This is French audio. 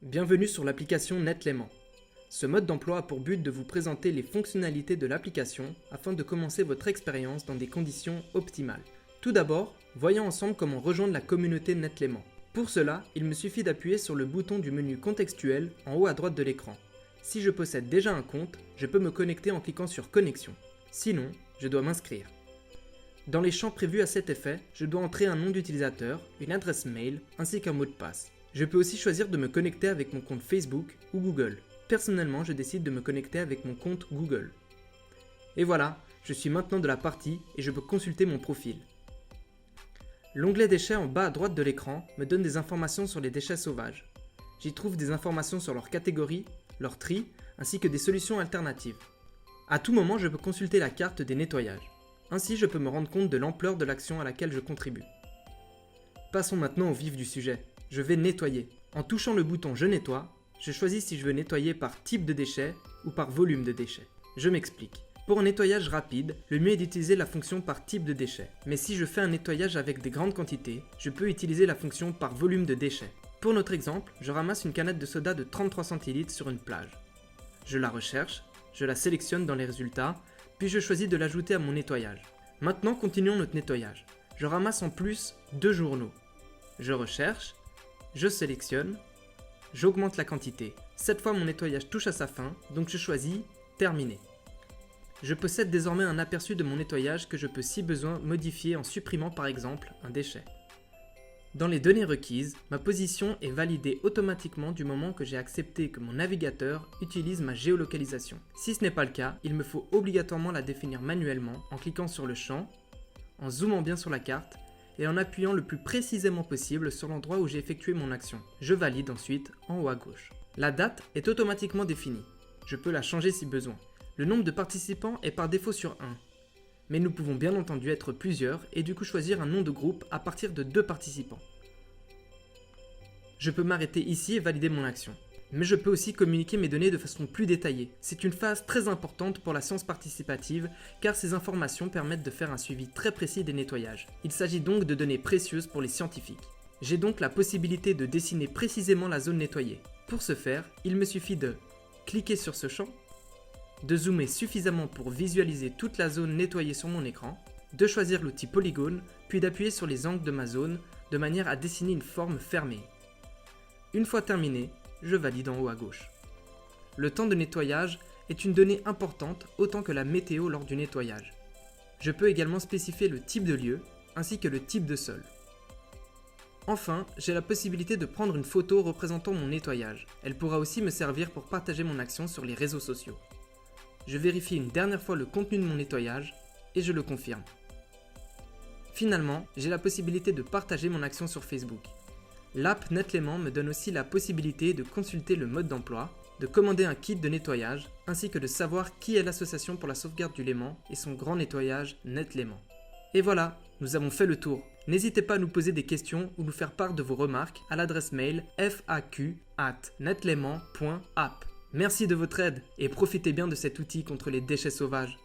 Bienvenue sur l'application Netlaiement. Ce mode d'emploi a pour but de vous présenter les fonctionnalités de l'application afin de commencer votre expérience dans des conditions optimales. Tout d'abord, voyons ensemble comment rejoindre la communauté Netlaiement. Pour cela, il me suffit d'appuyer sur le bouton du menu contextuel en haut à droite de l'écran. Si je possède déjà un compte, je peux me connecter en cliquant sur Connexion. Sinon, je dois m'inscrire. Dans les champs prévus à cet effet, je dois entrer un nom d'utilisateur, une adresse mail ainsi qu'un mot de passe. Je peux aussi choisir de me connecter avec mon compte Facebook ou Google. Personnellement, je décide de me connecter avec mon compte Google. Et voilà, je suis maintenant de la partie et je peux consulter mon profil. L'onglet déchets en bas à droite de l'écran me donne des informations sur les déchets sauvages. J'y trouve des informations sur leur catégorie, leur tri, ainsi que des solutions alternatives. À tout moment, je peux consulter la carte des nettoyages. Ainsi, je peux me rendre compte de l'ampleur de l'action à laquelle je contribue. Passons maintenant au vif du sujet. Je vais nettoyer. En touchant le bouton « Je nettoie », je choisis si je veux nettoyer par type de déchet ou par volume de déchets. Je m'explique. Pour un nettoyage rapide, le mieux est d'utiliser la fonction par type de déchet. Mais si je fais un nettoyage avec des grandes quantités, je peux utiliser la fonction par volume de déchets. Pour notre exemple, je ramasse une canette de soda de 33 centilitres sur une plage. Je la recherche, je la sélectionne dans les résultats, puis je choisis de l'ajouter à mon nettoyage. Maintenant, continuons notre nettoyage. Je ramasse en plus 2 journaux. Je recherche, je sélectionne, j'augmente la quantité. Cette fois, mon nettoyage touche à sa fin, donc je choisis « Terminer ». Je possède désormais un aperçu de mon nettoyage que je peux si besoin modifier en supprimant par exemple un déchet. Dans les données requises, ma position est validée automatiquement du moment que j'ai accepté que mon navigateur utilise ma géolocalisation. Si ce n'est pas le cas, il me faut obligatoirement la définir manuellement en cliquant sur le champ, en zoomant bien sur la carte et en appuyant le plus précisément possible sur l'endroit où j'ai effectué mon action. Je valide ensuite en haut à gauche. La date est automatiquement définie. Je peux la changer si besoin. Le nombre de participants est par défaut sur 1. Mais nous pouvons bien entendu être plusieurs et du coup choisir un nom de groupe à partir de 2 participants. Je peux m'arrêter ici et valider mon action. Mais je peux aussi communiquer mes données de façon plus détaillée. C'est une phase très importante pour la science participative car ces informations permettent de faire un suivi très précis des nettoyages. Il s'agit donc de données précieuses pour les scientifiques. J'ai donc la possibilité de dessiner précisément la zone nettoyée. Pour ce faire, il me suffit de cliquer sur ce champ, de zoomer suffisamment pour visualiser toute la zone nettoyée sur mon écran, de choisir l'outil polygone, puis d'appuyer sur les angles de ma zone de manière à dessiner une forme fermée. Une fois terminé, je valide en haut à gauche. Le temps de nettoyage est une donnée importante autant que la météo lors du nettoyage. Je peux également spécifier le type de lieu ainsi que le type de sol. Enfin, j'ai la possibilité de prendre une photo représentant mon nettoyage. Elle pourra aussi me servir pour partager mon action sur les réseaux sociaux. Je vérifie une dernière fois le contenu de mon nettoyage et je le confirme. Finalement, j'ai la possibilité de partager mon action sur Facebook. L'app Netlaiement me donne aussi la possibilité de consulter le mode d'emploi, de commander un kit de nettoyage, ainsi que de savoir qui est l'association pour la sauvegarde du Léman et son grand nettoyage Netlaiement. Et voilà, nous avons fait le tour. N'hésitez pas à nous poser des questions ou nous faire part de vos remarques à l'adresse mail faq@netlaiement.app. Merci de votre aide et profitez bien de cet outil contre les déchets sauvages.